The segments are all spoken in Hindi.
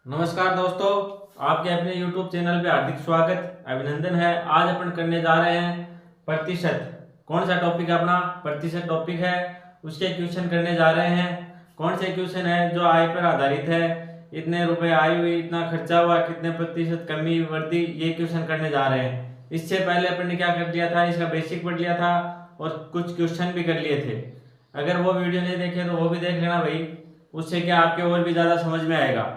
नमस्कार दोस्तों, आपके अपने YouTube चैनल पे हार्दिक स्वागत अभिनंदन है। आज अपन करने जा रहे हैं प्रतिशत। कौन सा टॉपिक अपना प्रतिशत टॉपिक है, उसके क्वेश्चन करने जा रहे हैं। कौन से क्वेश्चन है जो आय पर आधारित है, इतने रुपए आय हुई, इतना खर्चा हुआ, कितने प्रतिशत कमी वृद्धि, ये क्वेश्चन करने जा रहे हैं। इससे पहले अपन ने क्या कर लिया था, इसका बेसिक पढ़ लिया था और कुछ क्वेश्चन भी कर लिए थे। अगर वो वीडियो नहीं देखे तो वो भी देख लेना भाई, उससे क्या आपके और भी ज्यादा समझ में आएगा।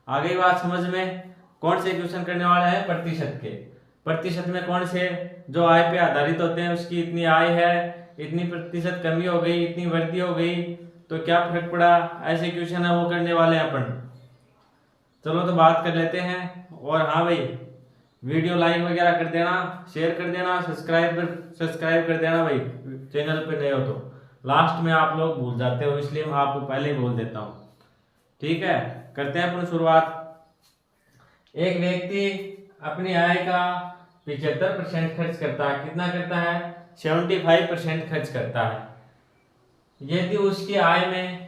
आ गई बात समझ में। कौन से क्वेश्चन करने वाला है प्रतिशत के। प्रतिशत में कौन से जो आय पे आधारित होते हैं, उसकी इतनी आय है, इतनी प्रतिशत कमी हो गई, इतनी वृद्धि हो गई तो क्या फर्क पड़ा, ऐसे क्वेश्चन है वो करने वाले हैं अपन। चलो तो बात कर लेते हैं। और हाँ भाई, वीडियो लाइक वगैरह कर देना, शेयर कर देना, सब्सक्राइब कर देना भाई, चैनल पे नए हो तो। लास्ट में आप लोग भूल जाते हो, इसलिए मैं आपको पहले ही बोल देता हूँ। ठीक है, करते हैं अपन शुरुआत। एक व्यक्ति अपनी आय का 75% खर्च करता है। कितना करता है? 75% खर्च करता है। यदि उसकी आय में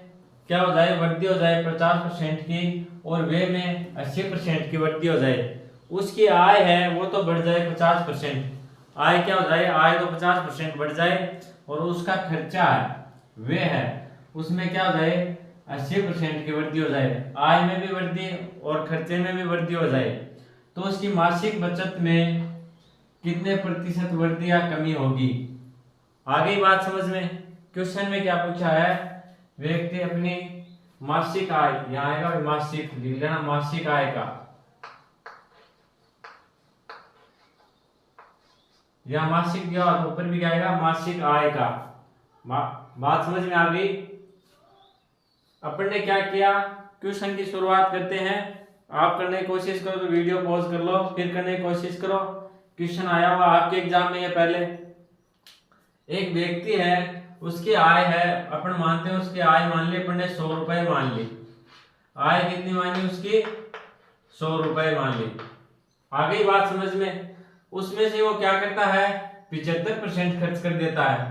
क्या हो जाए, वृद्धि हो जाए 50% की, और व्यय में 80% की वृद्धि हो जाए, उसकी आय है वो तो बढ़ जाए 50%। आय क्या हो जाए, आय तो 50% बढ़ जाए, और उसका खर्चा है, व्यय है, उसमें क्या हो जाए 80% की वृद्धि हो जाए। आय में भी वृद्धि और खर्चे में भी वृद्धि हो जाए, तो उसकी मासिक बचत में कितने प्रतिशत वृद्धि या कमी होगी। आ गई बात समझ में। क्वेश्चन में क्या पूछा है, व्यक्ति अपनी मासिक आय, यहाँ आएगा मासिक, लिख लेना मासिक आय का, या मासिक दिया और ऊपर भी क्या आएगा मासिक आय का। बात समझ में आ गई। अपन ने क्या किया, क्वेश्चन की शुरुआत करते हैं। आप करने की कोशिश करो तो वीडियो पॉज कर लो, फिर करने की कोशिश करो। क्वेश्चन आया हुआ आपके एग्जाम में। ये पहले एक व्यक्ति है, उसकी आय है, अपन मानते हैं उसकी आय मान ली अपन ने 100 रुपए मान ली। आय कितनी मानी उसकी, 100 रुपए मान ली। आ गई बात समझ में। उसमें से वो क्या करता है, 75% खर्च कर देता है।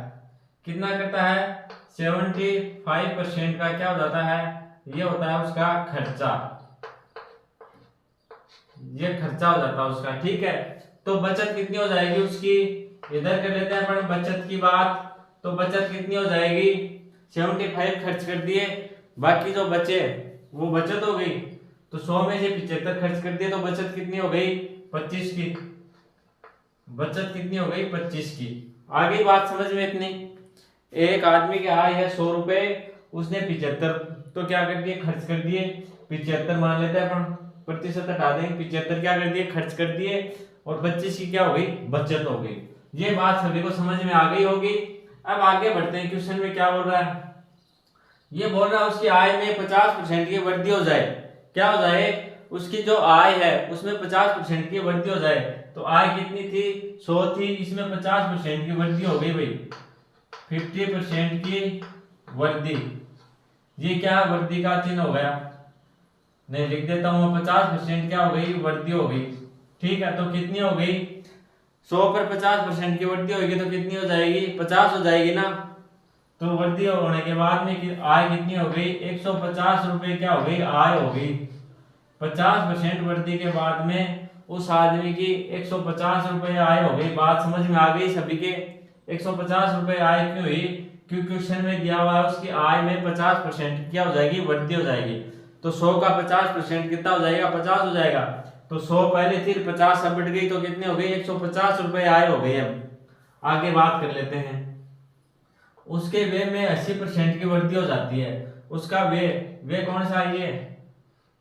कितना करता है, 75% का क्या हो जाता है, ये होता है उसका खर्चा, ये खर्चा हो जाता है उसका। ठीक है, तो बचत कितनी हो जाएगी उसकी, इधर कर लेते हैं अपन बचत की बात। तो बचत कितनी हो जाएगी, 75 खर्च कर दिए, बाकी जो बचे वो बचत हो गई। तो 100 में से 75 खर्च कर दिए तो बचत कितनी हो गई, 25 की। बचत कितनी हो गई, 25 की। आ गई बात समझ में इतनी। एक आदमी की आय है 100 रुपए, उसने 75 तो क्या कर दिए, खर्च कर दिए। 75 मान लेते हैं अपन, प्रतिशत हटा देंगे, 75 क्या कर दिए, खर्च कर दिए, और 25 की क्या हो गई, बचत हो गई। ये बात सभी को समझ में आ गई होगी। अब आगे बढ़ते हैं। क्वेश्चन में क्या बोल रहा है, ये बोल रहा है उसकी आय में 50% की वृद्धि हो जाए। क्या हो जाए, उसकी जो आय है उसमें 50% की वृद्धि हो जाए। तो आय कितनी थी, 100 थी, इसमें 50% की वृद्धि हो गई भाई, 50% की वृद्धि। ये क्या वृद्धि का चिन्ह हो गया, नहीं लिख देता हूं, 50% क्या हो गई, वृद्धि हो गई। ठीक है, तो कितनी हो गई, 100 पर 50% की वृद्धि होगी तो कितनी हो जाएगी, 50 हो जाएगी ना। तो वृद्धि होने के बाद में आय कितनी हो गई, 150 रुपए क्या हो गई, आय हो गई। 50% वृद्धि के बाद में उस आदमी की 150 रुपए आय हो गई। बात समझ में आ गई सभी के। 150 रुपए आय क्यों हुई, क्योंकि क्वेश्चन में दिया हुआ है उसकी आय में 50% क्या हो जाएगी, वृद्धि हो जाएगी। तो 100 का 50% कितना हो जाएगा, 50 हो जाएगा। तो 100 पहले थी, 50 अब बढ़ गई तो कितनी हो गई, 150 रुपए आय हो गई। अब आगे बात कर लेते हैं। उसके व्यय में 80% की वृद्धि हो जाती है। उसका व्यय कौन सा है, ये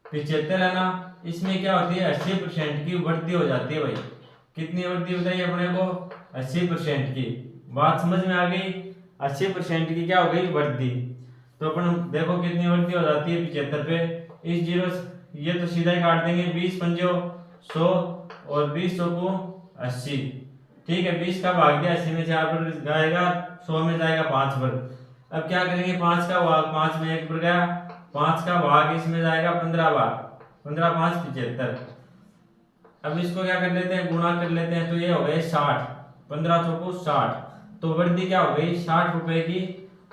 75 है ना, इसमें क्या होती है 80% की वृद्धि हो जाती है भाई। कितनी वृद्धि बताइए अपने को, 80% की। बात समझ में आ गई। 80% की क्या हो गई, वृद्धि। तो अपन देखो कितनी वृद्धि हो जाती है 75 पे। इस जीरो ये तो सीधा ही काट देंगे, 20 पंजो 100 और 20 को 80। ठीक है, 20 का भाग दिया, 80 में 4 पर जाएगा, 100 में जाएगा 5 पर। अब क्या करेंगे, 5 का भाग 5 में 1 पर गया, 5 का भाग इसमें जाएगा 15 बार, 15 5 75। अब इसको क्या कर लेते हैं, गुणा कर लेते हैं, तो ये हो गए 60, 15 चौको 60। तो वृद्धि क्या हो गई, 60 रुपए की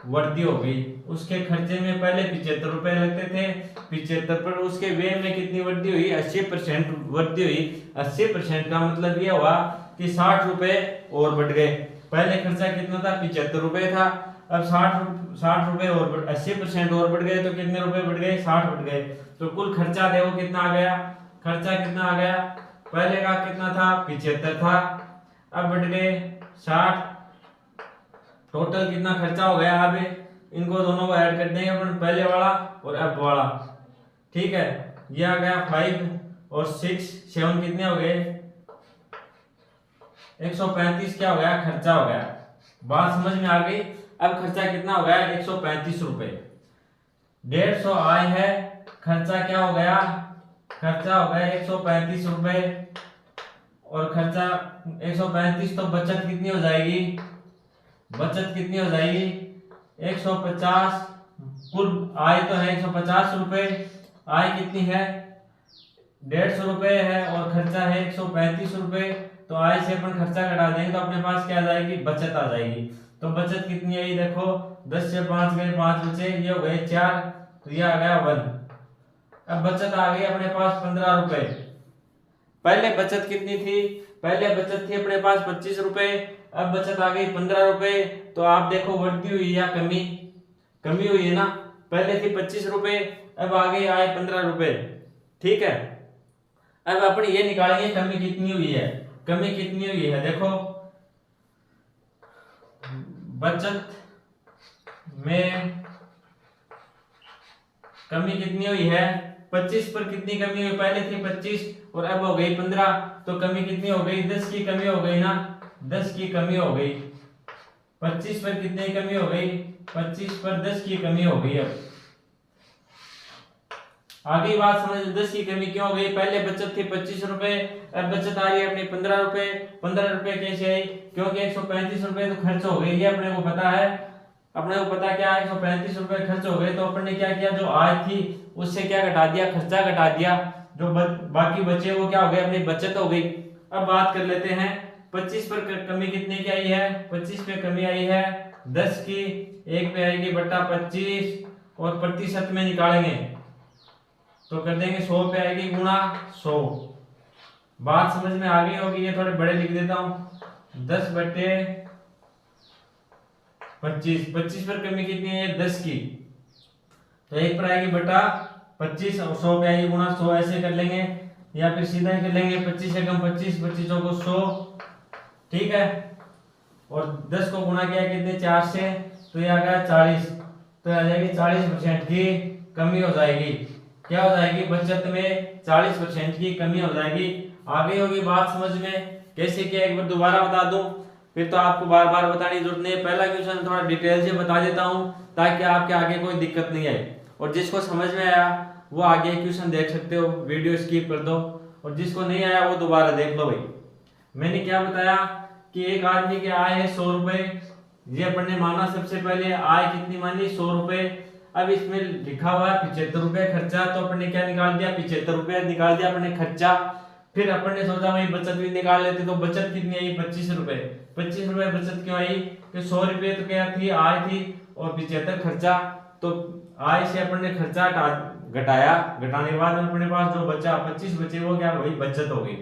वृद्धि हो गई। उसके खर्चे में पहले 75 रुपए लगते थे, 75 पर उसके व्यय में कितनी वृद्धि हुई, 80% वृद्धि हुई। 80% का मतलब ये हुआ कि 60 रुपए और बढ़ गए। पहले खर्चा कितना था, 75 रुपए था, अब 60 रुपए और 80% और बढ़ गए तो कितने रुपए बढ़ गए, 60 बढ़ गए। तो कुल खर्चा देखो कितना आ गया, खर्चा कितना आ गया, पहले का कितना था, 75 था, अब बढ़ गए 60। टोटल कितना खर्चा हो गया, अब इनको दोनों को ऐड कर देंगे अपन, पहले वाला और अब वाला। ठीक है, ये आ गया 5 और 6 7 कितने हो गए, 135 क्या हो गया, खर्चा हो गया। बात समझ में आ गई। अब खर्चा कितना हो गया, 135 रुपए। 150 आय है, खर्चा क्या हो गया, खर्चा हो गया 135 रुपए और खर्चा 135, तो बचत कितनी हो जाएगी, बचत कितनी हो जाएगी 150। कुल आय तो है 150 रुपए, आय कितनी है 150 रुपए है और खर्चा है 135 रुपए। तो आय से अपन खर्चा घटा देंगे तो अपने पास क्या आ जाएगी, बचत आ जाएगी। तो बचत कितनी आई देखो, 10 से 5 गए, 5 बचे, ये हो गए 4, तो ये आ गया 1। अब बचत आ गई अपने पास 15 रुपए। पहले बचत कितनी थी, पहले बचत थी अपने पास 25 रुपए, अब बचत आ गई 15 रुपए। तो आप देखो वृद्धि हुई या कमी, कमी हुई है ना, पहले थी 25 रुपए, अब आ गई आए 15 रुपए। ठीक है, अब अपन ये निकालेंगे कमी कितनी हुई है, कमी कितनी हुई है, देखो बचत में कमी कितनी हुई है, 25 पर कितनी कमी हुई, पहले थी 25 और अब हो गई 15, तो कमी कितनी हो गई, 10 की कमी हो गई ना, 10 की कमी हो गई। 25 पर कितनी कमी हो गई, 25 पर 10 की कमी हो गई। अब आगे बात समझ, 10 की कमी क्यों हो गई, पहले बचत थी 25 रुपए, अब बचत आ रही है अपनी 15 रुपए। 15 रुपए कैसे आई, क्योंकि 135 रुपए तो खर्च हो गई, ये अपने को पता है, अपने को पता क्या 135 रुपए खर्च हो गए। तो अपन ने क्या किया, जो आय थी उससे क्या घटा दिया, खर्चा घटा दिया, जो बाकी बचे वो क्या हो गए, अपनी बचत हो गई। अब बात कर लेते हैं 25 पर कमी कितने की आई है, 25 पे कमी आई है 10 की, 1 पे आएगी बटा 25 और प्रतिशत में निकालेंगे तो कर देंगे 100 पे आएगी गुणा 100। बात समझ में आ गई होगी, ये थोड़े बड़े लिख देता हूं, 10 बटे 25, 25 पर कमी कितनी है 10 की, तो 1 पर आएगी बटा 25 और 100 पे आएगी गुणा 100, ऐसे कर लेंगे या फिर सीधा ही कर लेंगे, 25 एकम 25, 25 को 100, ठीक है, और 10 को गुणा किया कितने 4 से, तो ये आ गया 40, तो आ जाएगी 40% की कमी हो जाएगी। क्या हो जाएगी, बचत में 40% की कमी हो जाएगी। आगे होगी बात समझ में, कैसे किया एक बार दोबारा बता दूं, फिर तो आपको बार बार बताने की जरूरत नहीं है। पहला क्वेश्चन थोड़ा डिटेल से बता देता हूं ताकि आपके आगे कोई दिक्कत नहीं आए, और जिसको समझ में आया वो आगे क्वेश्चन देख सकते हो, वीडियो स्किप कर दो, और जिसको नहीं आया वो दोबारा देख लो भाई। मैंने क्या बताया कि एक आदमी की आय है 100 रुपए, ये अपन ने माना सबसे पहले आय कितनी मानी 100 रुपए। अब इसमें लिखा हुआ है 75 रुपए खर्चा, तो अपन ने क्या निकाल दिया 75 रुपए निकाल दिया अपन ने खर्चा। फिर अपन ने सोचा भाई बचत भी निकाल लेते, तो बचत कितनी आई 25 रुपए। 25 रुपए बचत क्यों आई, कि 100 रुपए तो क्या थी आय थी और 75 खर्चा, तो आय से अपन ने खर्चा घटाया, घटाने के बाद अपने पास जो बचा 25 बचे वो क्या वही बचत हो गई।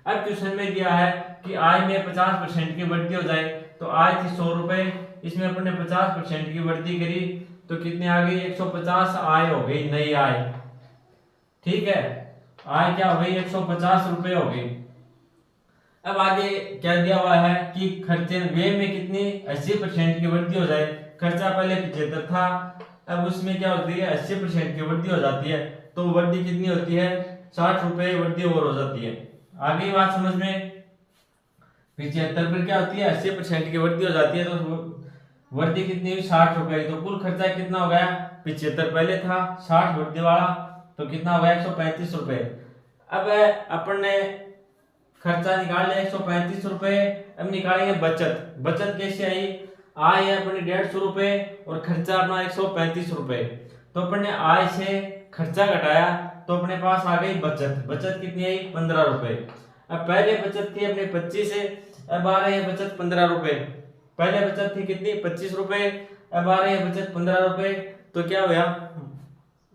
अब क्वेश्चन में दिया है कि आय में 50% की वृद्धि हो जाए, तो आय थी 100 रुपए, इसमें अपन ने 50% की वृद्धि करी तो कितने आ गई 150 आय हो गई, नई आय। ठीक है, आय क्या हो गई 150 रुपए हो गई। अब आगे क्या दिया हुआ है कि खर्चे व्यय में कितनी 80% की वृद्धि हो जाए। खर्चा पहले 75 था, अब उसमें क्या होती है 80% की वृद्धि हो जाती है, तो वृद्धि कितनी होती है 60 रुपए वृद्धि और हो जाती है। आगे बात समझ में, 75 पर क्या होती है 80% की वृद्धि हो जाती है, तो वृद्धि कितनी हुई 60 रुपए। तो कुल खर्चा कितना हो गया 75 पहले था, 60 वृद्धि वाला, तो कितना हो गया 135 रुपए। अब अपन ने खर्चा निकाल लिया 135 रुपए, अब निकालेंगे बचत। बचत कैसे आई, आय है अपने 150 रुपए और खर्चा अपना 135 रुपए, तो अपन ने आय से खर्चा घटाया तो अपने पास आ गई बचत। बचत कितनी आई 15 रुपए। अब पहले बचत थी अपने 25 से, अब आ रही है बचत 15 रुपए। पहले बचत थी कितनी 25 रुपए, अब आ रही है बचत 15 रुपए, तो क्या हुआ,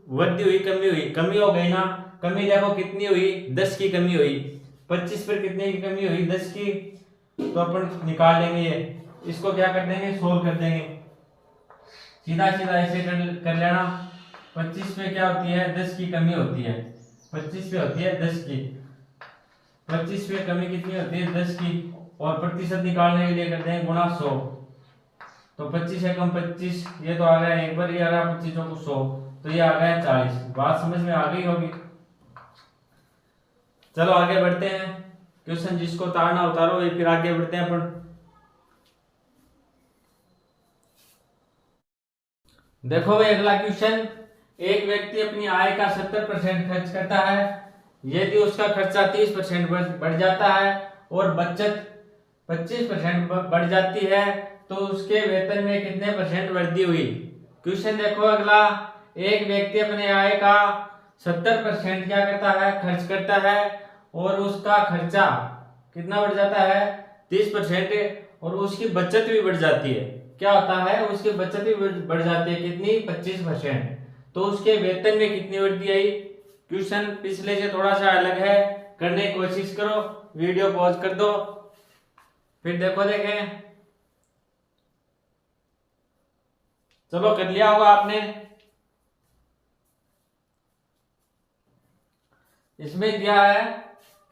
वृद्धि हुई कमी हुई, कमी हो गई ना। कमी देखो कितनी हुई, 10 की कमी हुई। 25 पर कितने की कमी हुई, 10 की। तो अपन निकाल लेंगे ये, इसको क्या कर देंगे, सोल्व कर देंगे। सीधा सीधा ऐसे कर लेना। 25 पे क्या होती है, 10 की कमी होती है। 25 पे होती है 10 की, 25 पे कमी कितनी होती है, 10 की। और प्रतिशत निकालने के लिए करते हैं गुणा 100। तो 25 है कम 25, ये तो आ गया एक बार, ये आ रहा 25 को 100, तो ये आ गया 40। बात समझ में आ गई होगी। चलो आगे बढ़ते हैं, क्वेश्चन जिसको उतारना उतारो, ये फिर आगे बढ़ते हैं अपन। देखो भाई अगला क्वेश्चन, एक व्यक्ति अपनी आय का 70% खर्च करता है। यदि उसका खर्चा 30% बढ़ जाता है और बचत 25% बढ़ जाती है, तो उसके वेतन में कितने परसेंट वृद्धि हुई। क्वेश्चन देखो अगला, एक व्यक्ति अपने आय का 70% क्या करता है, खर्च करता है, और उसका खर्चा कितना बढ़ जाता है, 30%, और उसकी बचत भी बढ़ जाती है। क्या होता है, उसकी बचत भी बढ़ जाती है, कितनी, 25%। तो उसके वेतन में कितनी वृद्धि आई। क्वेश्चन पिछले से थोड़ा सा अलग है, करने की कोशिश करो, वीडियो पॉज कर दो, फिर देखो देखें। चलो कर लिया होगा आपने। इसमें दिया है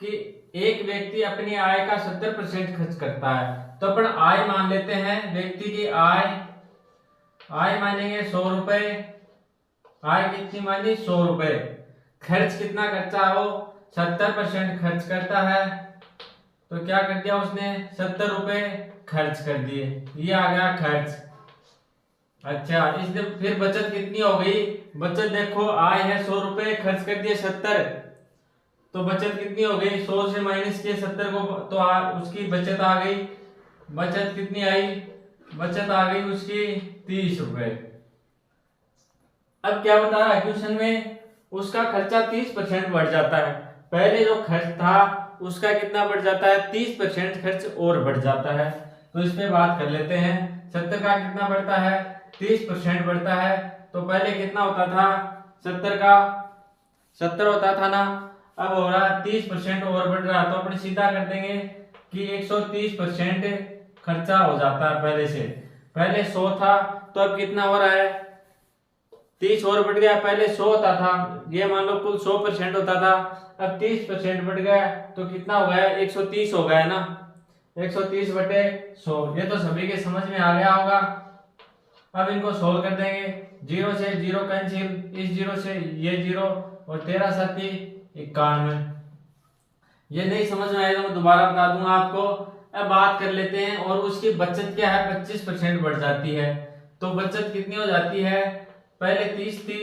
कि एक व्यक्ति अपनी आय का 70% खर्च करता है। तो अपन आय मान लेते हैं, व्यक्ति की आय मानेंगे 100 रुपए। आय कितनी मानी, 100 रुपए। खर्च कितना करता है वो, 70% खर्च करता है। तो क्या कर दिया उसने, 70 रुपए खर्च कर दिए, ये आ गया खर्च। अच्छा, इसने फिर बचत कितनी हो गई, बचत देखो, आय है 100 रुपए, खर्च कर दिए 70, तो बचत कितनी हो गई, 100 से माइनस किए 70 को, तो उसकी बचत आ गई। बचत कितनी आई, बचत आ गई उसकी 30 रुपए। अब क्या बता रहा है क्वेश्चन में, उसका खर्चा 30% बढ़ जाता है। पहले जो खर्च था उसका कितना बढ़ जाता है, 30% खर्च और बढ़ जाता है। तो इस पे बात कर लेते हैं। 70 का कितना बढ़ता है, 30% बढ़ता है। तो पहले कितना होता था, 70 का 70 होता था ना, अब हो रहा 30% और बढ़ रहा। तो अपन सीधा कर देंगे कि 130% खर्चा हो जाता है पहले से। पहले 100 था, तो अब कितना हो रहा है, 30 और बढ़ गया। पहले 100 होता था, ये मान लो कुल 100% होता था, अब 30% बढ़ गया, तो कितना हो गया, 130 हो गया ना। 130 बटे 100, ये तो सभी के समझ में आ गया होगा। अब इनको सोल्व कर देंगे, 0 से 0 कैंसिल, इस 0 से ये 0, और 13 7 91। ये नहीं समझ में आएगा, मैं दोबारा बता दूंगा आपको। अब बात कर लेते हैं, और उसकी बचत क्या है, 25% बढ़ जाती है। तो बचत कितनी हो जाती है, पहले 30 थी,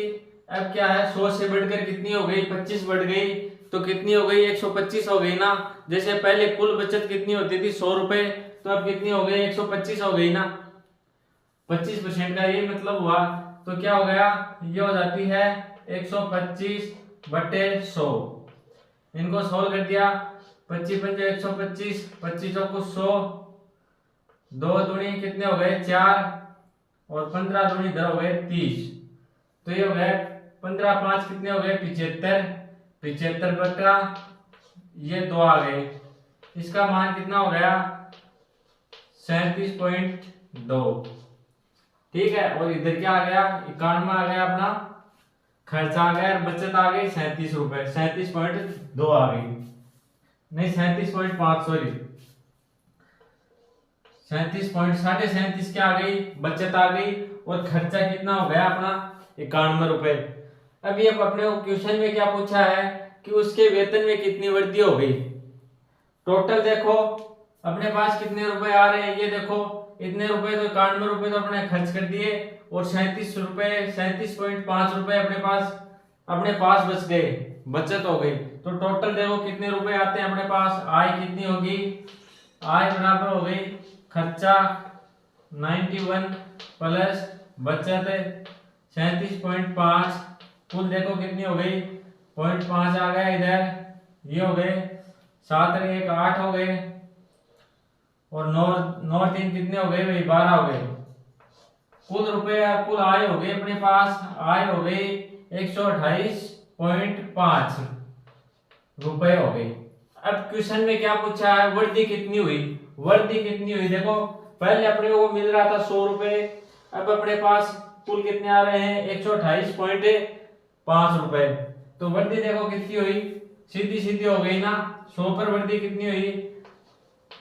अब क्या है, 100 से बढ़कर कितनी हो गई, 25 बढ़ गई, तो कितनी हो गई, 125 हो गई ना। जैसे पहले कुल बचत कितनी होती थी, 100 रुपए, तो अब कितनी हो गई, 125 हो गई ना। 25% का ये मतलब हुआ। तो क्या हो गया, ये हो जाती है 125 बटे 100। इनको सोल्व कर दिया, 25 पंजे 125, 25 को 100, 2 दूनी कितने हो गए, 4, और 15 दूनी इधर हो गए 30। तो ये हो गए 15 5 कितने हो गए, 75, 75 बटा ये 2 आ गए। इसका मान कितना हो गया, 37.2। ठीक है, और इधर क्या आ गया, 91 आ गया, अपना खर्चा आ गया, और बचत आ गई 37 रुपए, 37.2 आ गई, नहीं 37.5, सॉरी 37.37 क्या आ गई, बचत आ गई, और खर्चा कितना हो गया अपना 91 रुपए। अब ये अपने क्वेश्चन में क्या पूछा है कि उसके वेतन में कितनी वृद्धि हो गई। टोटल देखो अपने पास कितने रुपए आ रहे हैं, ये देखो इतने रुपए, तो 91 रुपए तो अपने खर्च कर दिए, और 37 रुपए 37.5 रुपए अपने पास बच गए, बचत हो गई। तो टोटल देखो कितने रुपए आते हैं अपने पास, आय कितनी होगी, आय बराबर हो गई खर्चा 91 प्लस बचत 37.5, कुल देखो कितनी हो गई, 0.5 आ गया इधर, ये हो गए 7 और 1 8 हो गए, और 9 9 3 कितने हो गए भाई, 12 हो गए। कुल आय हो गई अपने पास, आय हो गई 128.5 रुपए हो गई। अब क्वेश्चन में क्या पूछा है, वृद्धि कितनी हुई, वृद्धि कितनी हुई। देखो पहले अपने को मिल रहा था 100 रुपए, अब अपने पास कुल कितने आ रहे हैं 128.5 रुपए। तो वृद्धि देखो कितनी हुई, सीधी सीधी हो गई ना, 100 पर वृद्धि कितनी हुई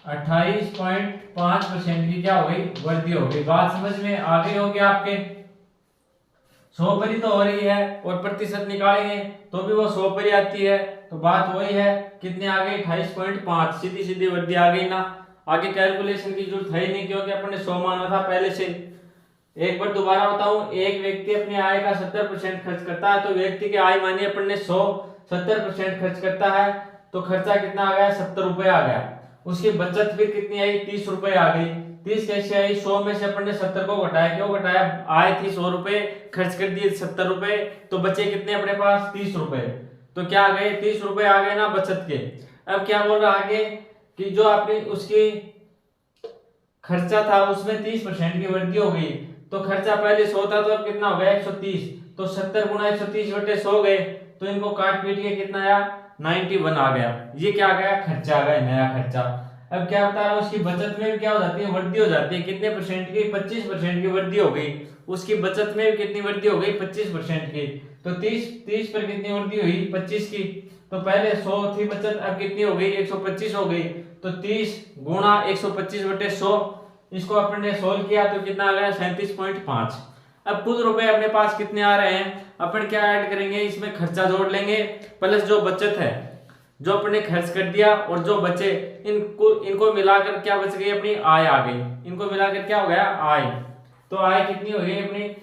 28.5% की क्या हो गई वृद्धि हो गई। बात समझ में आ गई होगी आपके। 100 पर ही तो हो रही है और प्रतिशत निकालेंगे तो भी वो 100 पर ही आती है। तो बात वही है, कितने आ गई 28.5, सीधी सीधी वृद्धि आ गई ना। आगे कैलकुलेशन की जरूरत है ही नहीं क्योंकि अपन ने 100 माना था पहले से। एक बार दोबारा बताऊं, एक व्यक्ति अपनी आय का 70% खर्च करता है, तो व्यक्ति की आय मानी अपन ने 100, 70% खर्च करता है तो खर्चा कितना आ गया 70 रुपए आ गया। उसकी बचत फिर कितनी आई 30 रुपए आ गई। 30 कैसे आई, 100 में से अपन ने 70 को घटाया, क्यों घटाया, आय थी 100 रुपए, खर्च कर दिए 70 रुपए, तो बचे कितने अपने पास 30 रुपए। तो क्या आ गए 30 रुपए आ गए ना बचत के। अब क्या बोल रहा आगे कि जो आपने उसकी खर्चा था उसमें 30% की वृद्धि हो गई, तो खर्चा पहले 100 था तो अब कितना हो गया 130, तो 70 गुना 130 बटे 100 गए, तो इनको काट पीट के कितना आया 91 आ गया। ये क्या आ गया खर्चा आ गया, नया खर्चा। अब क्या बता रहा हूं, उसकी बचत में भी क्या हो जाती है वृद्धि हो जाती है, कितने परसेंट की 25% की वृद्धि हो गई। उसकी बचत में भी कितनी वृद्धि हो गई 25% की। तो 30 पर कितनी वृद्धि हुई 25 की। तो पहले 100 थी बचत, अब कितनी हो गई 125 हो गई। तो 30 गुणा 125 बटे 100, इसको अपन ने सोल्व किया तो कितना आ गया 37.5। अब कुल रुपए अपने पास कितने आ रहे हैं, अपन क्या ऐड करेंगे इसमें, खर्चा जोड़ लेंगे प्लस जो बचत है, जो अपने खर्च कर दिया और जो बचे, इनको मिलाकर क्या बच गई अपनी आय आ गई। इनको मिलाकर क्या हो गया आय। तो आय कितनी हो गई अपनी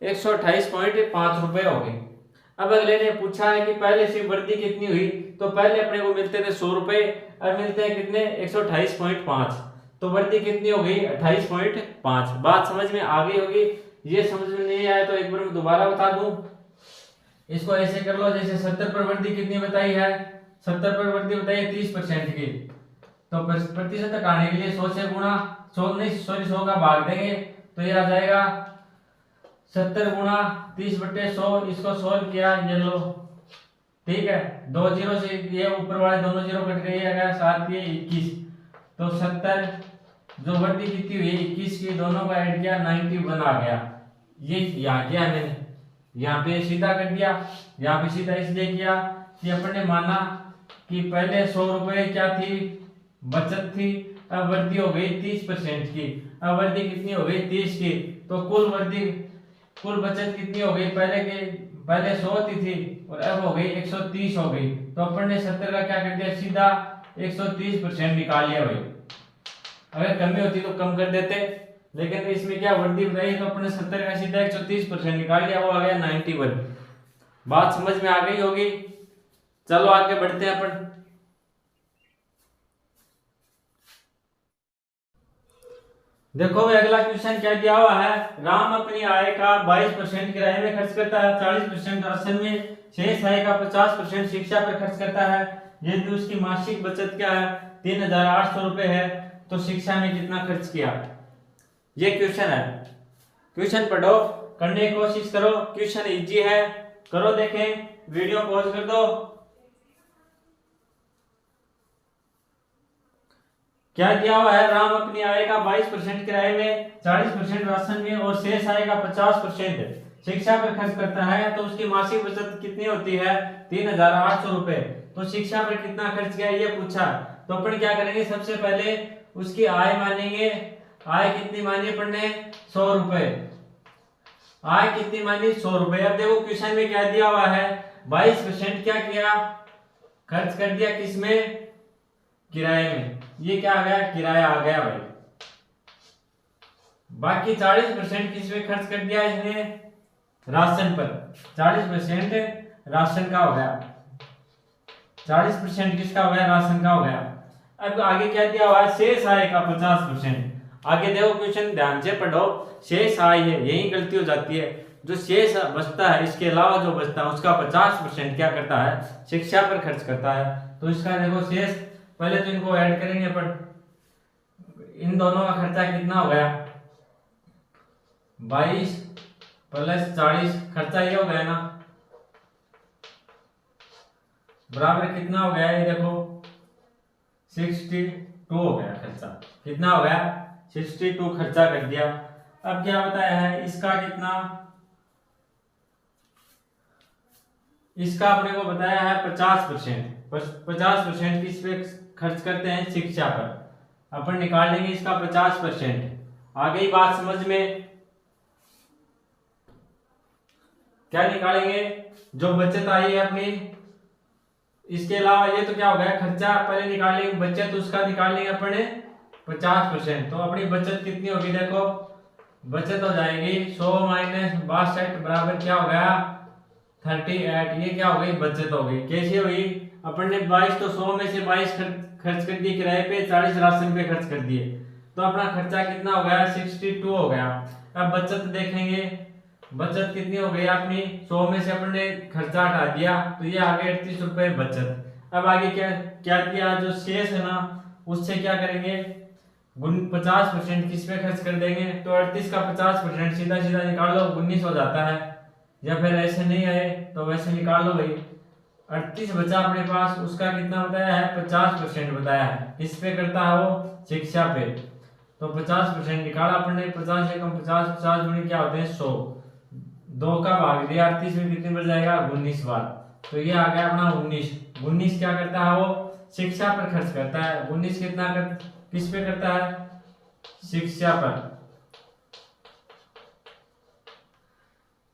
128.5 रुपए हो गई। अब अगले ने पूछा है कि पहले से वृद्धि कितनी हुई, तो पहले अपने को मिलते थे 100 रुपए, अब मिलते हैं कितने 128.5, तो वृद्धि कितनी हो गई 28.5। बात समझ में आ गई होगी। ये समझ में नहीं आया तो एक बार मैं दोबारा बता दूं। इसको ऐसे कर लो, जैसे 70 पर वृद्धि कितनी बताई है, 70 पर वृद्धि बताई है 30% की, तो प्रतिशत हटाने के लिए 100 से गुणा 100 नहीं सॉरी 100 का भाग देंगे, तो ये आ जाएगा 70 गुणा 30 बटे 100। इसको सोल्व किया, ये लो ठीक है, 2 जीरो से ये ऊपर वाले दोनों जीरो कट गए, आ गया 7 ये 21, तो 70 जो वृद्धि कितनी हुई 21 की, दोनों का ऐड किया 91 आ गया। ये यहाँ किया मैंने, यहाँ पे सीधा कर दिया, यहाँ पे सीधा इसलिए किया कि अपन ने माना कि पहले 100 रुपए क्या थी बचत थी, अब वृद्धि हो गई 30% की, अब वृद्धि कितनी हो गई 30 की, तो कुल बचत कितनी हो गई, पहले 100 थी और अब हो गई 130 हो गई। तो अपन ने 70 का क्या कर दिया सीधा 130% निकाल लिया भाई। अगर कमी होती तो कम कर देते, लेकिन इसमें क्या वृद्धि बताई तो अपने 70 का सीधा 130% निकाल लिया, वो आ गया 91। बात समझ में आ गई होगी। चलो आगे बढ़ते हैं अपन। देखो भाई अगला क्वेश्चन क्या दिया हुआ है, राम अपनी आय का 22% किराए में खर्च करता है, 40% राशन में, शेष आय का 50% शिक्षा पर खर्च करता है। यदि उसकी मासिक बचत क्या है 3800 रुपए है, तो शिक्षा में कितना खर्च किया। ये क्वेश्चन है, क्वेश्चन पढ़ो, करने की कोशिश करो, क्वेश्चन इजी है, करो देखें, वीडियो पॉज कर दो। क्या दिया हुआ है, राम अपनी आय का 22% किराए में, 40% राशन में और शेष आय का 50% शिक्षा पर खर्च करता है, तो उसकी मासिक बचत कितनी होती है 3800 रुपए। तो शिक्षा पर कितना खर्च किया ये पूछा, तो अपन क्या करेंगे, सबसे पहले उसकी आय मानेंगे। आय कितनी मानी अपन ने 100 रुपए, आय कितनी मानी 100 रुपए। अब देखो क्वेश्चन में क्या दिया हुआ है, 22% क्या किया खर्च कर दिया, किसमें किराए में, ये क्या आ गया किराया आ गया भाई। बाकी 40% किसमें खर्च कर दिया इसने राशन पर, 40% राशन का हो गया, 40% किसका हो गया राशन का हो गया। अब आगे क्या दिया हुआ है, शेष आय का 50%। आगे देखो क्वेश्चन ध्यान से पढ़ो, शेष आय है यही गलती हो जाती है, जो शेष बचता है इसके अलावा जो बचता है उसका 50% क्या करता है शिक्षा पर खर्च करता है। तो इसका देखो शेष, पहले तो इनको ऐड करेंगे अपन, इन दोनों का खर्चा कितना हो गया 22 प्लस 40, खर्चा ये हो गया ना, बराबर कितना हो गया, ये देखो 62 हो गया खर्चा। कितना हो गया, 62 खर्चा कर दिया। अब क्या बताया है, इसका कितना, इसका अपने को बताया है 50%। 50% किस पे खर्च करते हैं, शिक्षा पर। अपन निकाल लेंगे इसका 50%। आ गई बात समझ में। क्या निकालेंगे, जो बचत आई है अपनी, इसके अलावा ये तो क्या हो गया, खर्चा पहले निकाल लेंगे, बचत उसका निकाल लेंगे अपने 50%। तो अपनी बचत कितनी होगी, देखो बचत हो जाएगी 100 माइनस 62 बराबर क्या हो गया 38। ये क्या हो गई, बचत हो गई। कैसे हुई, अपन ने 22 तो 100 में से 22 खर्च कर दिए किराए पे, 40 राशन पे खर्च कर दिए, तो अपना खर्चा कितना हो गया, 62 हो गया। अब बचत देखेंगे, बचत कितनी हो गई अपनी, 100 में से अपन ने खर्चा हटा दिया, तो ये आ गए 38 रुपए बचत। अब आगे क्या क्या किया, जो शेष है ना उससे क्या करेंगे, 50% किस पे खर्च कर देंगे, तो 38 का 50% सीधा सीधा निकाल लो, 19 हो जाता है। या फिर ऐसे नहीं आए तो वैसे निकाल लो भाई। 38 बचा अपने पास, उसका कितना बताया है, 50% बताया है। किस पे करता है वो, शिक्षा पे। तो 50% निकाला अपन ने, 50 से कम 50, 50 गुणे क्या होते हैं 100, 2 का भाग दिया 38 में, कितने बच जाएगा 19 बार। तो ये आ गया अपना 19। 19 क्या करता है वो, शिक्षा पर खर्च करता है। 19 कितना किस पे करता है, शिक्षा पर।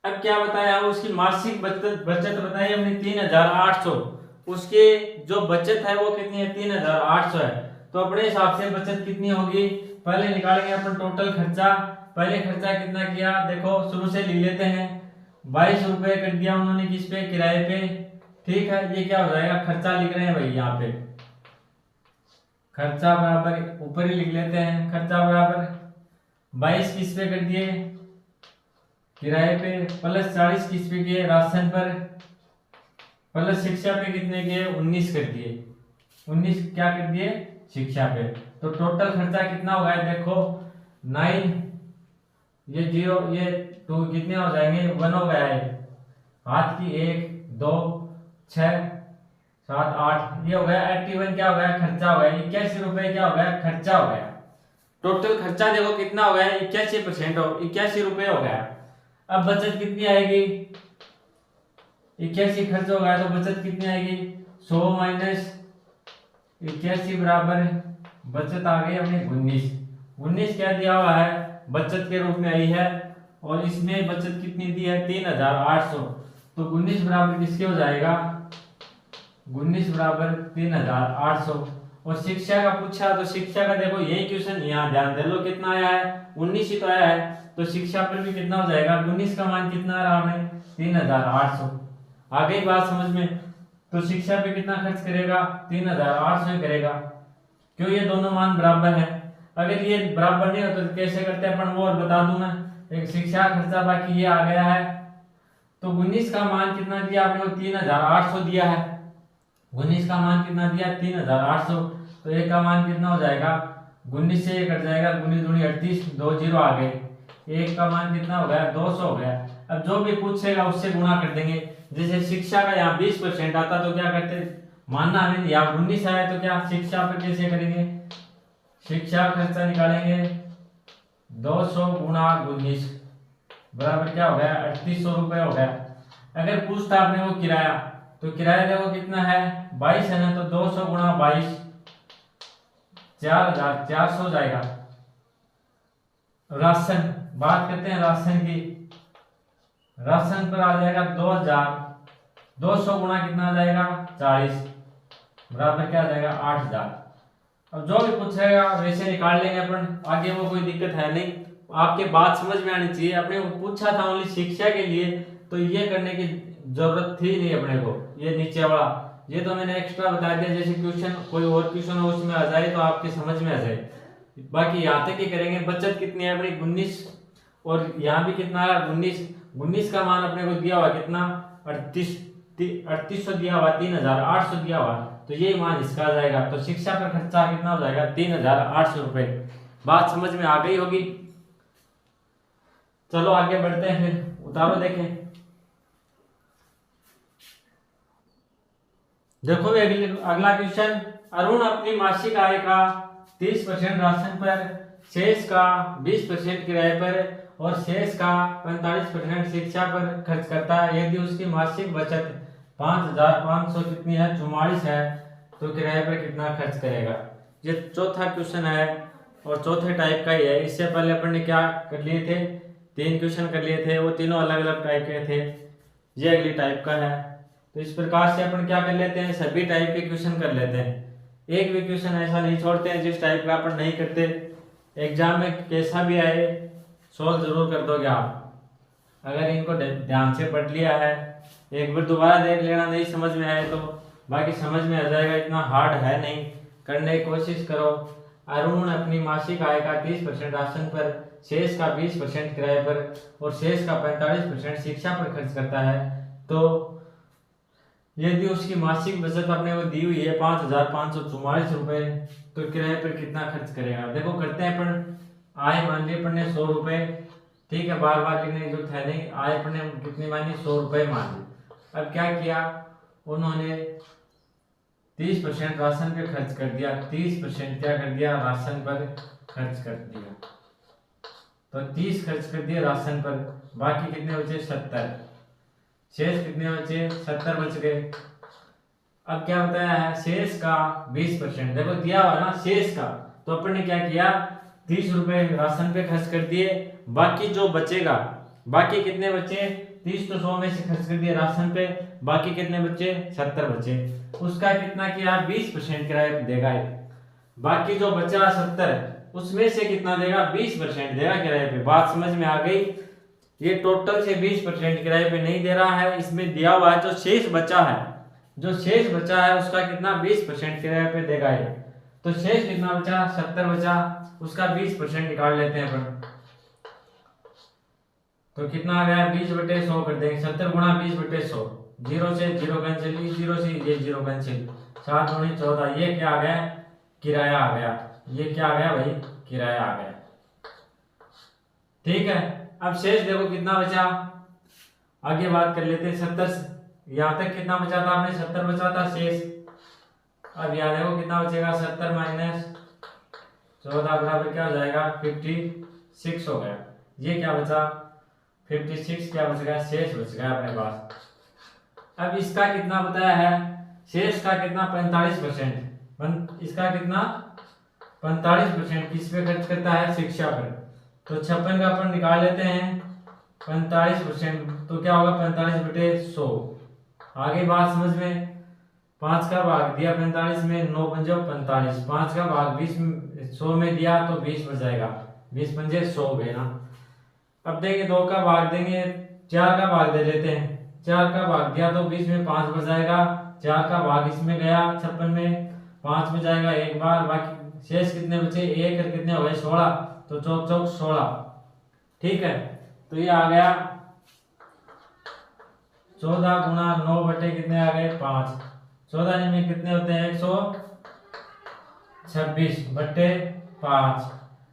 अब क्या बताया, उसकी मासिक बचत बताई हमने 3800। उसके जो बचत है वो कितनी है, 3800 है। तो अपने हिसाब से बचत कितनी होगी, पहले निकालेंगे अपन टोटल खर्चा। पहले खर्चा कितना किया, देखो शुरू से लिख लेते हैं। 22 रुपए कर दिया उन्होंने किस पे, किराए पे। ठीक है, ये क्या हो जाएगा, खर्चा लिख रहे हैं भाई यहाँ पे, खर्चा बराबर ऊपर ही लिख लेते हैं, खर्चा बराबर 22 किस पे कर दिए, किराए पे, प्लस 40 किस पे किए, राशन पर, प्लस शिक्षा पे कितने किए, 19 कर दिए। 19 क्या कर दिए, शिक्षा पे। तो टोटल खर्चा कितना हो गया, देखो 9, ये 0, ये 2 कितने हो जाएंगे, 1 हो गया है। हाथ की 1 2 6 7 8, ये हो गया 81। क्या हो गया, खर्चा हो गया 81 रुपए। क्या हो गया, खर्चा हो गया। टोटल खर्चा देखो कितना हो गया, 81% हो, 81 रुपए हो गया। अब बचत कितनी आएगी, 81 खर्च हो गया, तो बचत कितनी आएगी, 100 माइनस 81 बराबर बचत आ गई अपनी 19। 19 क्या दिया हुआ है, बचत के रूप में आई है, और इसमें बचत कितनी दी है, 3800। तो 19 बराबर किसके हो जाएगा, 19 बराबर 3800। और शिक्षा का पूछा, तो शिक्षा का देखो यही क्वेश्चन, यहाँ ध्यान दे लो कितना आया है, 19 ही तो आया है। तो शिक्षा पर भी कितना हो जाएगा, 19 का मान कितना आ रहा हमें, 3800। आ गई बात समझ में। तो शिक्षा पे कितना खर्च करेगा, 3800 ही करेगा, क्यों, ये दोनों मान बराबर है। अगर ये बराबर नहीं हो तो कैसे करते हैं अपन, वो और बता दूं मैं। एक शिक्षा खर्चा बाकी ये आ गया है, तो 19 का मान कितना दिया आपने को, 3800 दिया है। 19 का मान कितना दिया, 3800। तो एक का मान कितना हो जाएगा, 19 से ये कट जाएगा, 19 दूनी 38, 2 जीरो आ गए। एक का मान कितना हो गया, 200 हो गया। अब जो भी पूछेगा उससे गुणा कर देंगे। जैसे शिक्षा का यहाँ 20% आता तो क्या करते, मानना हमें यहाँ 19 आया, तो क्या शिक्षा पर कैसे करेंगे, शिक्षा खर्चा निकालेंगे, 200 गुणा 19 बराबर क्या हो गया, 3800 रुपए हो गया। अगर पूछता आपने वो किराया, तो किराया देखो कितना है, 22 है ना, तो 200 गुणा 22 4400 जाएगा। राशन बात करते हैं, राशन की, राशन पर आ जाएगा 2000, 200 गुणा कितना आ जाएगा 40 बराबर क्या आ जाएगा 8000। अब जो भी पूछेगा वैसे निकाल लेंगे अपन, आगे वो कोई दिक्कत है नहीं। आपके बात समझ में आनी चाहिए। अपने को पूछा था ओनली शिक्षा के लिए, तो ये करने की जरूरत थी नहीं अपने को, ये नीचे वाला ये तो मैंने एक्स्ट्रा बता दिया। जैसे क्वेश्चन कोई और क्वेश्चन हो उसमें आ जाए तो आपके समझ में आ जाए। बाकी यहाँ तक ही करेंगे। बचत कितनी है अपनी 19, और यहाँ भी कितना है 19। 19 का मान अपने को दिया हुआ कितना 3800 दिया हुआ, 3800 दिया हुआ, तो ये मान इसका आ जाएगा। तो शिक्षा पर खर्चा कितना हो जाएगा 3800 रुपए। बात समझ में आ गई होगी। चलो आगे बढ़ते हैं, फिर उतारो देखें। देखो भी अगला क्वेश्चन, अरुण अपनी मासिक आय का 30% राशन पर, शेष का 20% किराए पर और शेष का 45% शिक्षा पर खर्च करता है। यदि उसकी मासिक बचत 5500 कितनी है, 44 है, तो किराए पर कितना खर्च करेगा। ये चौथा क्वेश्चन है और चौथे टाइप का ही है। इससे पहले अपन ने क्या कर लिए थे, 3 क्वेश्चन कर लिए थे, वो तीनों अलग अलग टाइप के थे। ये अगली टाइप का है। तो इस प्रकार से अपन क्या कर लेते हैं, सभी टाइप के क्वेश्चन कर लेते हैं, एक भी क्वेश्चन ऐसा नहीं छोड़ते हैं जिस टाइप का अपन नहीं करते। एग्जाम में कैसा भी आए सोल्व जरूर कर दोगे आप, अगर इनको ध्यान से पढ़ लिया है। एक बार दोबारा देख लेना, नहीं समझ में आए तो बाकी समझ में आ जाएगा, इतना हार्ड है नहीं, करने की कोशिश करो। अरुण अपनी मासिक आय का 30% राशन पर, शेष का 20% किराए पर और शेष का 45% शिक्षा पर खर्च करता है। तो यदि उसकी मासिक बचत अपने को दी हुई है 5544 रुपए, तो किराए पर कितना खर्च करेगा। देखो करते हैं अपन, आय मान ली अपन ने 100 रुपए, ठीक है, बार बार लिखने की जरूरत है नहीं, आय अपन ने कितनी मानी, 100 रुपए मान ली। अब क्या किया उन्होंने, 30% राशन पे खर्च कर दिया, 30% क्या कर दिया, राशन पर खर्च कर दिया। तो 30 खर्च कर दिया राशन पर, बाकी कितने बचे, 70, शेष कितने बचे, 70 बच गए। अब क्या बताया है, शेष का 20%, देखो दिया हुआ ना शेष का, तो अपन ने क्या किया, 30 रुपए राशन पे खर्च कर दिए, बाकी जो बचेगा, बाकी कितने बचे, 30 तो 100 में से खर्च कर दिए राशन पे, बाकी कितने बचे, 70 बचे, उसका कितना किया, 20% किराया देगा। बाकी जो बचा 70, उसमें से कितना देगा, 20% देगा किराए पे। बात समझ में आ गई। ये टोटल से 20% किराए पे नहीं दे रहा है, इसमें दिया हुआ है जो शेष बचा है, जो शेष बचा है उसका कितना 20% किराए पे देगा ये। तो शेष कितना बचा, 70 बचा, उसका 20% निकाल लेते हैं अपन। तो कितना आ गया, 20/100 कर देंगे, 70 गुणा 20/100, 0 से 0 कैंसिल, 0 से ये 0 कैंसिल, 7 दूनी 14, ये क्या आ गया, किराया आ गया। ये क्या आ गया भाई, किराया आ गया। ठीक है, अब शेष देखो कितना बचा, आगे बात कर लेते हैं। 70 यहां तक कितना बचा था आपने, 70 बचा था शेष। अब यहाँ देखो कितना बचेगा, 70 माइनस 14 बराबर क्या हो जाएगा, 56 हो गया। ये क्या बचा, 56 क्या बच गया, शेष बच गया अपने पास। अब इसका कितना बताया है, शेष का कितना, 45%, इसका कितना 45% किस पे खर्च करता है, शिक्षा पर। तो 56 का अपन निकाल लेते हैं, 45%, तो क्या होगा 45/100। आगे बात समझ में, 5 का भाग दिया 45 में, 9 पंजे 45, 5 का भाग 20 100 में दिया तो 20 बच जाएगा, 20 पंजे 100 हो गए ना। अब देंगे 2 का भाग देंगे, 4 का भाग दे लेते हैं, 4 का भाग दिया तो 20 में 5 बच जाएगा, 4 का भाग इसमें गया 56 में, 5 में जाएगा एक बार, बाकी शेष कितने बचे, 1 और कितने हो गए 16, तो 4 चौक 16। ठीक है, तो ये आ गया 14 गुणा 9 बटे कितने आ गए 5, 14 में कितने होते हैं 126 बटे 5।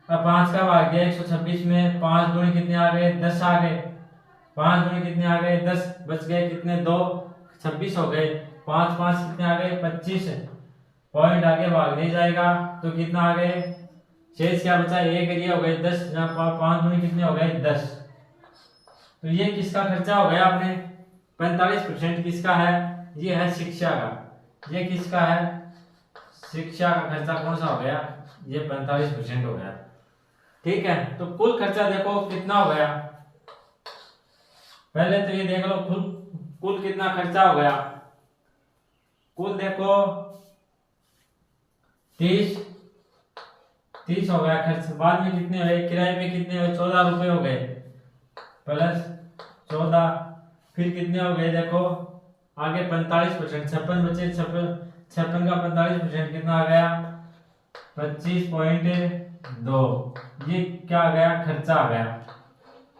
अब 5 का भाग दिया 126 में, 5 दूनी कितने आ गए 10 आ गए, 5 दूनी कितने आ गए 10, बच गए कितने 2, 26 हो गए, 5 5 कितने आ गए 25, पॉइंट आगे भाग नहीं जाएगा तो कितना आ गए, शेष क्या बचा, 1 ये हो गए 10, जहाँ 5 दूनी कितने हो गए 10। तो ये किसका खर्चा हो गया आपने, 45% किसका है, ये है शिक्षा का। ये किसका है, शिक्षा का खर्चा कौन सा हो गया, ये 45% हो गया। ठीक है, तो कुल खर्चा देखो कितना हो गया, पहले तो ये देख लो कुल कितना खर्चा हो गया। कुल देखो 30 हो गया खर्च, बाद में कितने हुए, किराए पे कितने हुए 14 रुपए हो गए, प्लस 14, फिर कितने हो गए देखो आगे 45%, 56 बचे, 56 का 45% कितना आ गया 25.2, ये क्या आ गया, खर्चा आ गया।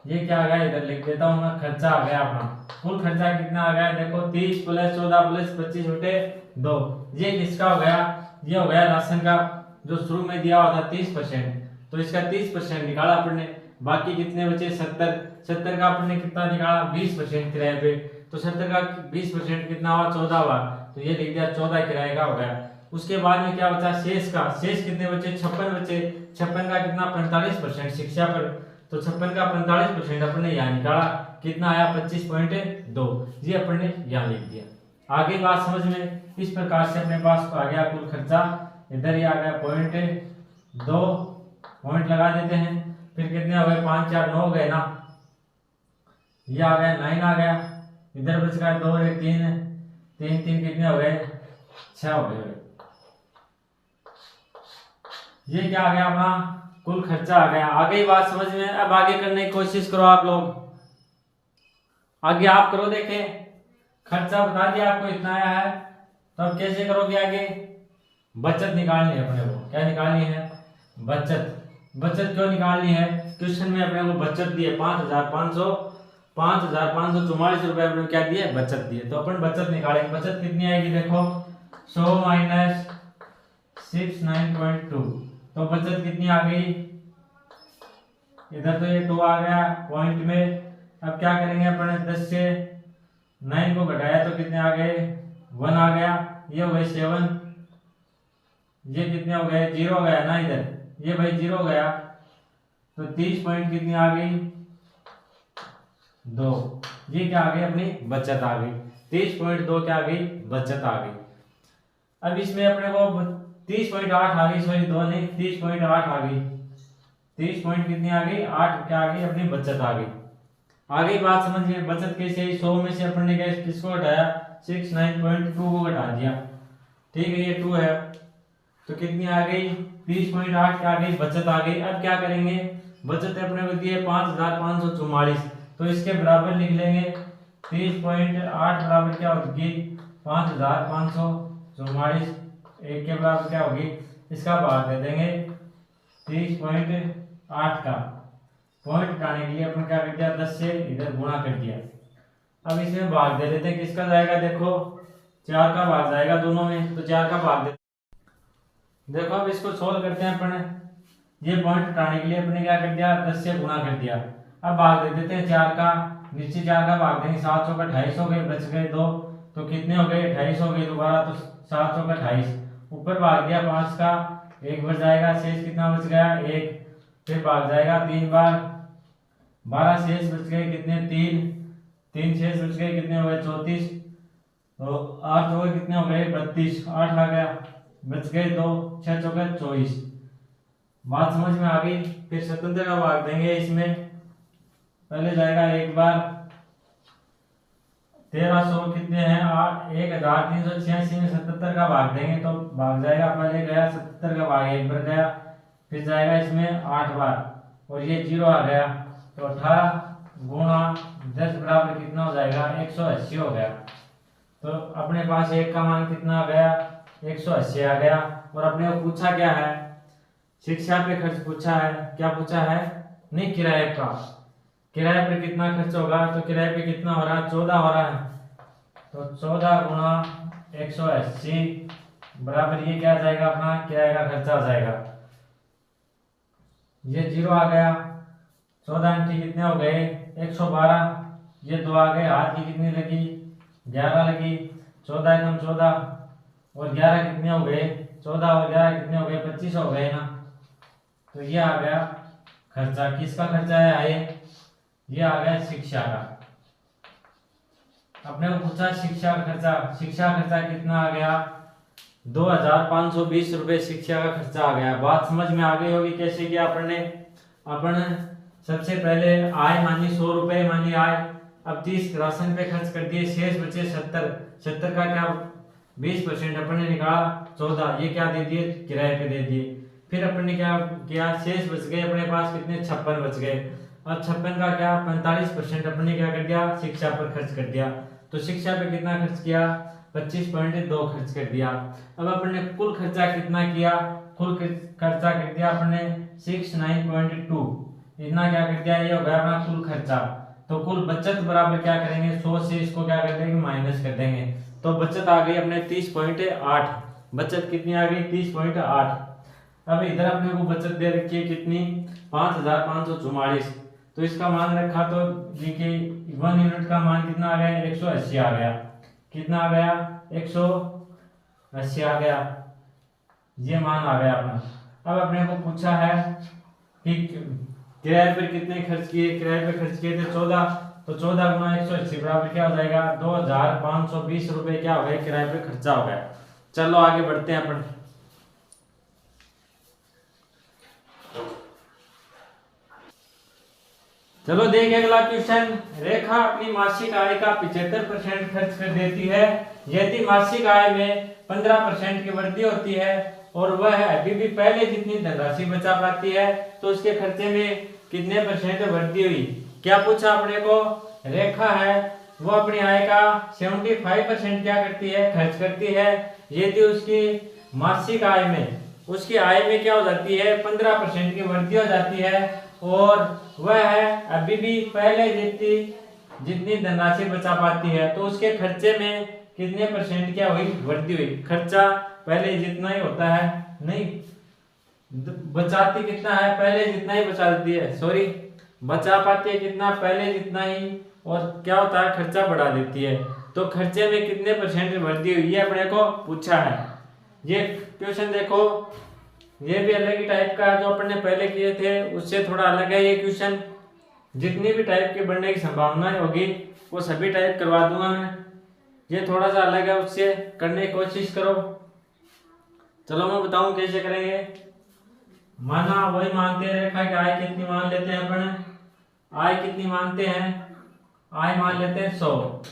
ये क्या आ गया, इधर लिख देता हूं मैं, खर्चा आ गया अपना। कुल खर्चा कितना आ गया देखो 30 + 14 + 25/2, ये किसका हो गया, ये हो गया राशन का, जो शुरू में दिया हुआ था 30%, तो इसका 30% निकाला आपने, बाकी कितने बचे 70। 70 का अपन ने कितना निकाला 20% किराए पे, तो 70 का 20% कितना हुआ 14 हुआ, तो ये लिख दिया 14 किराए का हो गया। उसके बाद में क्या बचा शेष का, शेष कितने बचे 56 बचे। 56 का कितना 45% शिक्षा पर, तो 56 का 45% अपन ने यहाँ निकाला, कितना आया 25.2, ये अपन ने यहाँ लिख दिया। आगे बात समझ में, इस प्रकार से अपने पास आ गया कुल खर्चा, इधर ही आ गया 0.2 पॉइंट लगा देते हैं। फिर कितने हो गए 5 4 9 हो गए ना, ये आ गया 9 आ गया, इधर बच गया 2 और 1 3, 3 3 कितने हो गए 6 हो गए। ये क्या आ गया अपना कुल खर्चा आ गया। आगे बात समझ में, अब आगे करने की कोशिश करो आप लोग, आगे आप करो, देखें खर्चा बता दिया आपको इतना आया है, तो अब कैसे करोगे आगे, बचत निकालनी है अपने को। क्या निकालनी है, बचत। बचत क्यों निकालनी है, क्वेश्चन में अपने को बचत दी है 5,544 रुपए अपने क्या दिए, बचत दिए, तो अपन बचत निकालेंगे। बचत कितनी आएगी देखो 100 माइनस 69.2, तो बचत कितनी आ गई, इधर तो ये 2 आ गया पॉइंट में। अब क्या करेंगे अपन, 10 से 9 को घटाया तो कितने आ गए 1 आ गया, ये हो गए 7, ये कितने हो गए 0 हो गया ना, इधर ये भाई 0 हो गया, तो 30 पॉइंट कितनी आ गई 2, ये क्या आ गई अपनी बचत आ गई। 30.2 क्या आ गई, बचत आ गई। अब इसमें अपने को 30.8 आ गई, सॉरी 2 नहीं 30.8 आ गई, 30 पॉइंट कितनी आ गई 8 क्या आ गई अपनी बचत आ गई। आगे बात समझिए, बचत कैसे, 100 में से अपन ने किसको घटाया 69.2 को घटा दिया, ठीक है ये 2 है, तो कितनी आ गई 30.8 क्या आ गई बचत आ गई। अब क्या करेंगे, बचत अपने को दी है 5,544, तो इसके बराबर लिख लेंगे 30.8 बराबर क्या होगी 5,544, एक के बराबर क्या होगी, इसका भाग दे देंगे 30.8 का, पॉइंट हटाने के लिए अपन क्या कर दिया 10 से इधर गुणा कर दिया। अब इसमें भाग दे देते हैं, किसका जाएगा देखो 4 का भाग जाएगा दोनों में, तो 4 का भाग दे देखो। अब इसको सोल्व करते हैं अपन, ये पॉइंट हटाने के लिए अपने क्या कर दिया 10 से गुणा कर दिया। अब भाग दे देते हैं 4 का, नीचे 4 का भाग देंगे 700 का 28 हो गए, बच गए 2, तो कितने हो गए 28 हो गए दोबारा, तो 700 का 28, ऊपर भाग दिया 5 का, 1 बच जाएगा, शेष कितना बच गया 1, फिर भाग जाएगा 3 बार, 12 शेष बच गए कितने 3 शेष बच गए कितने हो गए 34, तो 8 हो गए कितने हो गए 32, 8 आ गया, बच गए 2, 6 चौके 24। बात समझ में आ गई। फिर स्वतंत्र का भाग देंगे, इसमें पहले जाएगा 1 बार 1300 कितने हैं 1386 में 77 का भाग देंगे, तो भाग जाएगा, पहले गया 77 का भाग 1 बार गया, फिर जाएगा इसमें 8 बार, और ये 0 आ गया, तो 18 गुणा 10 बराबर कितना हो जाएगा 180 हो गया। तो अपने पास 1 का मान कितना आ गया 180 आ गया। और अपने को पूछा क्या है, शिक्षा पे खर्च पूछा है, क्या पूछा है नहीं किराए का, किराए पे कितना खर्च होगा, तो किराए पे कितना हो रहा है 14 हो रहा है, तो 14 गुणा 180 बराबर ये क्या आ जाएगा अपना किराए का खर्चा आ जाएगा, ये 0 आ गया, 14 अंटी कितने हो गए 112, ये 2 आ गए, हाथ की कितनी लगी 11 लगी, 14 एकम 14 और 11 कितने हो गए 14 और 11 कितने हो गए 25 हो गए ना, तो ये आ गया खर्चा। किसका खर्चा है आए, ये आ गया शिक्षा का। अपने को पूछा शिक्षा का खर्चा, शिक्षा खर्चा कितना आ गया 2,520 रुपए शिक्षा का खर्चा आ गया। बात समझ में आ गई होगी कैसे किया अपन सबसे पहले आय मानी 100 रुपए मानी आय, अब 30 राशन पे खर्च कर दिए, शेष बचे 70 का क्या 20% अपन ने निकाला 14, ये क्या दे दिए किराए पे दे दिए। फिर अपन ने क्या किया शेष बच गए अपने पास कितने 56 बच गए, और 56 का क्या 45% अपन ने क्या कर दिया शिक्षा पर खर्च कर दिया, तो शिक्षा पे कितना खर्च किया 25.2 खर्च कर दिया। अब अपन ने कुल खर्चा कितना किया, कुल खर्चा कर दिया अपन ने 69.2, इतना क्या कर दिया, ये हो गया अपना कुल खर्चा। तो कुल बचत बराबर क्या करेंगे 100 से इसको क्या कर देंगे माइनस कर देंगे, तो बचत आ गई अपने 30.8, बचत कितनी आ गई 30.8। अब इधर अपने को बचत दे रखी है कितनी, 5544। तो इसका मान रखा तो जी के 1 यूनिट का मान कितना आ गया, 180 आ गया। कितना आ गया, 180 आ गया, ये मान आ गया अपना। अब अपने को पूछा है कि किराए पर कितने खर्च किए, किराए पर खर्च किए थे 14, तो 14 गुना 180 बराबर क्या हो जाएगा, 2520 रुपए क्या हो गए, किराए पे खर्चा हो गया। चलो आगे बढ़ते हैं अपन। चलो देखिए अगला क्वेश्चन। रेखा अपनी मासिक आय का 75% खर्च कर देती है। यदि मासिक आय में 15% की वृद्धि होती है और वह अभी भी पहले जितनी धनराशि बचा पाती है, तो उसके खर्चे में कितने परसेंट वृद्धि हुई। क्या पूछा अपने को, रेखा है वो अपनी आय का 75% क्या करती है, खर्च करती है। यदि उसकी मासिक आय में, उसकी आय में क्या हो जाती है, 15% की वृद्धि हो जाती है और वह है अभी भी पहले जितनी धनराशि बचा पाती है, तो उसके खर्चे में कितने परसेंट क्या हुई, वृद्धि हुई। खर्चा पहले जितना ही होता है, नहीं बचाती कितना है, पहले जितना ही बचा देती है, सॉरी बचा पाती है कितना, पहले जितना ही, और क्या होता है, खर्चा बढ़ा देती है। तो खर्चे में कितने परसेंट वृद्धि हुई, ये अपने को पूछा है। ये क्वेश्चन देखो, ये भी अलग ही टाइप का है, जो अपन ने पहले किए थे उससे थोड़ा अलग है ये क्वेश्चन। जितनी भी टाइप के बनने की संभावना होगी वो सभी टाइप करवा दूंगा मैं। ये थोड़ा सा अलग है, उससे करने की कोशिश करो। चलो मैं बताऊं कैसे करेंगे। माना वही मानते हैं, रेखा की आय कितनी मान लेते हैं अपन, आय कितनी मानते हैं, आय मान लेते हैं 100।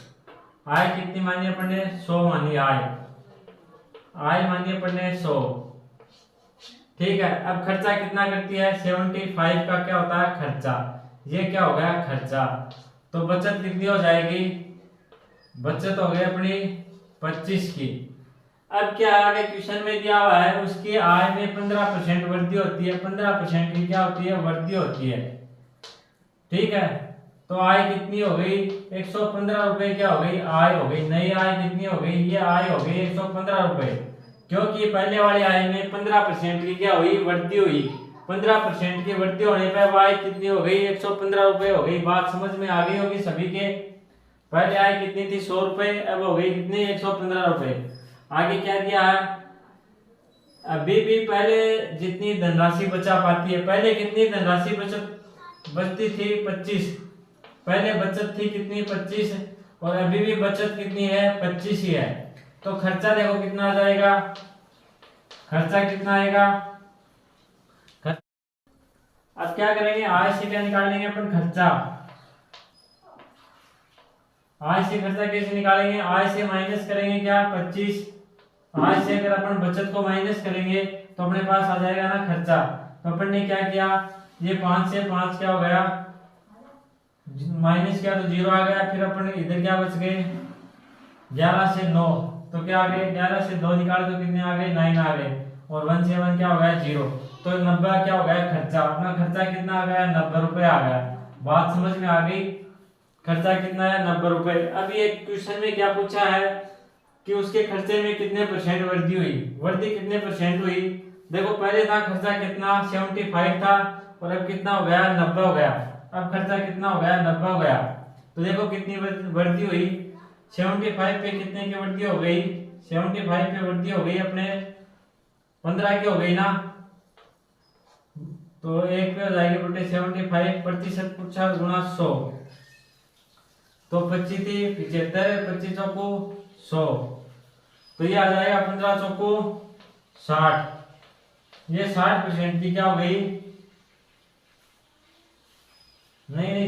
आय कितनी मानी अपन ने, 100 मानी आय मानी अपन ने 100। ठीक है, अब खर्चा कितना करती है, 75 का क्या होता है, खर्चा। ये क्या हो गया, खर्चा। तो बचत कितनी हो जाएगी, बचत हो गई अपनी 25 की। अब क्या आगे क्वेश्चन में दिया हुआ है, उसकी आय में 15% वृद्धि होती है, 15% की क्या होती है, वृद्धि होती है। ठीक है, तो आय कितनी हो गई, 115 रुपए क्या हो गई, आय हो गई। नई आय कितनी हो गई, ये आय हो गई 115 रुपए, क्योंकि पहले वाली आय में 15% की क्या हुई, वृद्धि हुई। 15% की वृद्धि होने पर आय कितनी हो गई, 115 रुपए हो गई। बात समझ में आ गई होगी सभी के। पहले आय कितनी थी, 100 रुपए, अब हो गई कितनी, 115 रुपए। आगे क्या दिया है, अभी भी पहले जितनी धनराशि बचा पाती है, पहले कितनी धनराशि बचती थी, 25। पहले बचत थी कितनी, 25, और अभी भी बचत कितनी है, 25 ही है। तो खर्चा देखो कितना आ जाएगा, खर्चा कितना आएगा। अब क्या करेंगे, आय से क्या निकालेंगे अपन, खर्चा। आय से खर्चा कैसे निकालेंगे, आय से माइनस करेंगे क्या, 25। आय से अगर अपन बचत को माइनस करेंगे तो अपने पास आ जाएगा ना खर्चा। तो अपन ने क्या किया, ये 5 से 5 क्या हो गया, माइनस किया तो 0 आ गया। फिर अपन इधर क्या बच गए, 11 से 9, तो क्या आ गए, 11 से 2 निकाले तो कितने आ गए, 9 आ गए। और 1 से 1 क्या हो गया, 0। तो 90 क्या हो गया, खर्चा। अपना खर्चा कितना आ गया, 90 रुपए आ गया। बात समझ में आ गई, खर्चा कितना है, 90 रुपए। अब ये क्वेश्चन में क्या पूछा है कि उसके खर्चे में कितने परसेंट वृद्धि हुई, वृद्धि कितने परसेंट हुई। देखो पहले था खर्चा कितना, 75 था, और अब कितना हो गया, 90 हो गया। अब खर्चा कितना हो गया, 90 हो गया। तो देखो कितनी वृद्धि हुई, 75 पे कितने की वृद्धि हो गई, 75 पे वृद्धि हो गई अपने 15 की हो गई ना। तो 1 पे हो जाएगी बटे 75, प्रतिशत पूछा गुणा 100। तो 25 थी 75, 25 चौको 100, तो ये आ जाएगा 15 चौको 60। ये 60% की क्या हो गई, नहीं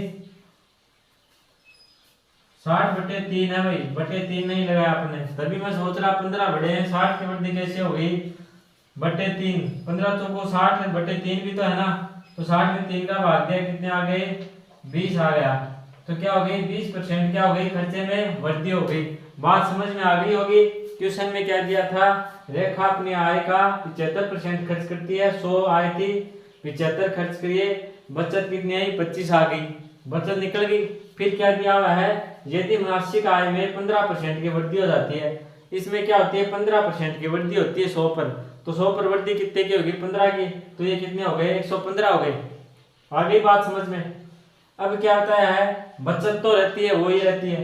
60 बटे 3 है भाई, बटे 3 नहीं लगाया आपने, तभी मैं सोच रहा 15 बड़े हैं, 60 की वृद्धि कैसे हो गई, बटे 3। 15 चौको 60 बटे 3 भी तो है ना। तो 60 में 3 का भाग दिया, कितने आ गए, 20 आ गया। तो क्या हो गई, 20% क्या हो गई, खर्चे में वृद्धि हो गई। बात समझ में आ गई होगी। क्वेश्चन में क्या दिया था, रेखा अपनी आय का 75% खर्च करती है। 100 आय थी, 75 खर्च करिए, बचत कितनी आई, 25 आ गई, बचत निकल गई। फिर क्या दिया हुआ है, यदि मासिक आय में 15% की वृद्धि हो जाती है, इसमें क्या होती है 15% की वृद्धि होती है 100 पर। तो 100 पर वृद्धि कितने की होगी 15 की, तो ये कितने हो गए 115 हो गए। आ गई बात समझ में। अब क्या होता है बचत तो रहती है वही रहती है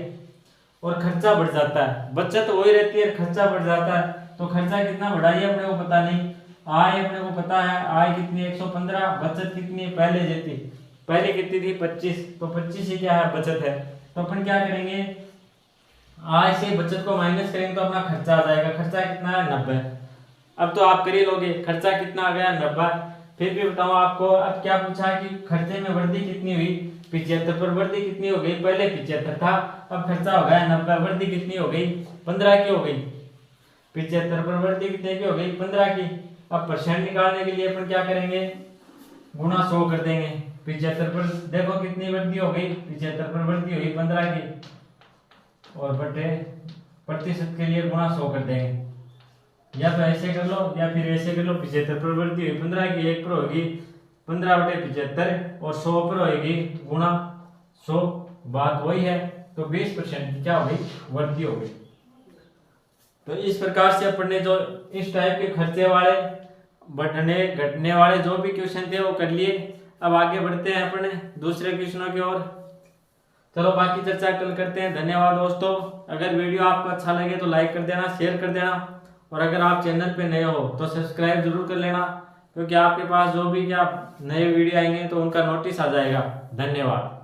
और खर्चा बढ़ जाता है, बचत वही रहती है खर्चा बढ़ जाता है। तो खर्चा कितना बढ़ा ये अपने को पता नहीं, आय अपने को पता है आय कितनी 115, बचत कितनी है पहले जेती पहले कितनी थी 25, तो 25 ही क्या है बचत है। तो अपन क्या करेंगे आय से बचत को माइनस करेंगे तो अपना खर्चा आ जाएगा, खर्चा कितना है 90। अब तो आप कर ही लोगे, खर्चा कितना आ गया 90। फिर भी बताओ आपको अब क्या पूछा कि खर्चे में वृद्धि कितनी हुई 75 पर, वृद्धि कितनी हो गई पहले 75 था अब खर्चा हो गया 90, वृद्धि कितनी हो गई 15 की हो गई। 75 पर वृद्धि कितने की हो गई 15 की। अब परसेंट निकालने के लिए अपन क्या करेंगे गुणा 100 कर देंगे। 75 पर देखो कितनी वृद्धि हो गई 75 पर वृद्धि हुई 15 की और बटे प्रतिशत के लिए गुणा 100 कर देंगे, या तो ऐसे कर लो या फिर ऐसे कर लो। 75 पर वृद्धि हुई 15 की, 1 पर होगी 15 बटे 75 और 100 पर होगी गुणा 100, बात वही है। तो 20% की क्या हो गई वृद्धि हो गई। तो इस प्रकार से अपन ने जो इस टाइप के खर्चे वाले बढ़ने घटने वाले जो भी क्वेश्चन थे वो कर लिए। अब आगे बढ़ते हैं अपने दूसरे क्वेश्चनों की ओर। चलो बाकी चर्चा कल करते हैं। धन्यवाद दोस्तों। अगर वीडियो आपको अच्छा लगे तो लाइक कर देना, शेयर कर देना और अगर आप चैनल पे नए हो तो सब्सक्राइब जरूर कर लेना, क्योंकि आपके पास जो भी क्या नए वीडियो आएंगे तो उनका नोटिस आ जाएगा। धन्यवाद।